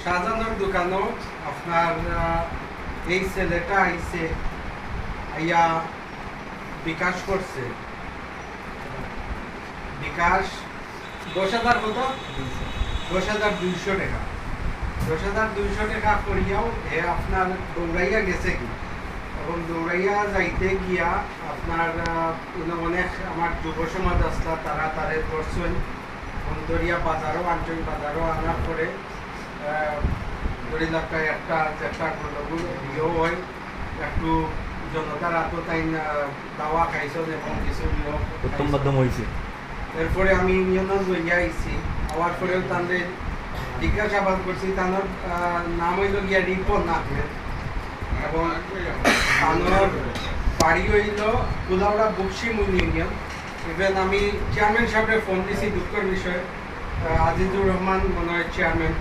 শাহজাহানের দোকানও আপনার এই ছেলেটা আইছে আইয়া বিকাশ করছে, বিকাশ 10,000 কত 10,200 টাকা, 10,200 টাকা করিয়াও আপনার দৌড়াইয়া গেছে কি, এবং দৌড়াইয়া যাইতে গিয়া আপনার অনেক আমার যুব সমাজ আসলা তারা তারে ধরছেন বন্দরিয়া বাজারও আঞ্চলিক বাজারও আনার পরে দরিদ্রটায় একটা চেষ্টা গণ্ডগোল ইয়েও হয়, একটু জনতার আত্মতাই দাওয়া খাইছেন এবং কিছু উত্তম মাধ্যম হয়েছে। এরপরে আমি ইউনিয়ন লইয়া আইছি, হওয়ার পরেও তাদের জিজ্ঞাসাবাদ করছি, তাদের নাম হইল গিয়া রিপন আহমেদ এবং তাদের বাড়ি হইল কুলাউড়া বক্সিমুল ইউনিয়ন। ইভেন আমি চেয়ারম্যান সাহেবের ফোন দিছি দুঃখের বিষয়ে, আজিজুর রহমান মনে হয় চেয়ারম্যান,